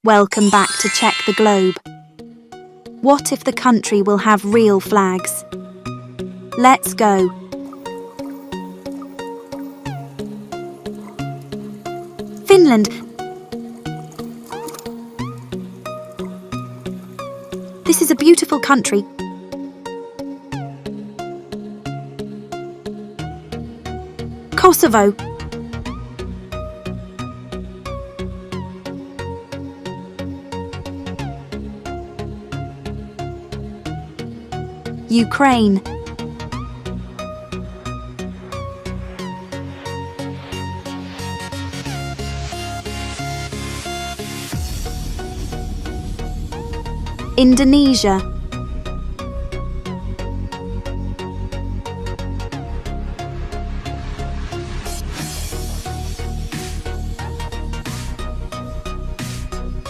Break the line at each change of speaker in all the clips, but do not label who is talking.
Welcome back to Check the Globe. What if the country will have real flags? Let's go. Finland. This is a beautiful country. Kosovo. Ukraine. Indonesia.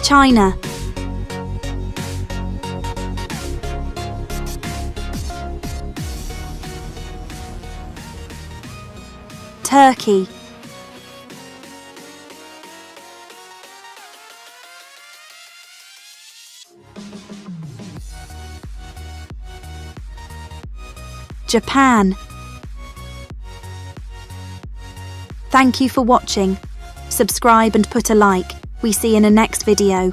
China. Turkey. Japan. Thank you for watching. Subscribe and put a like. We see you in the next video.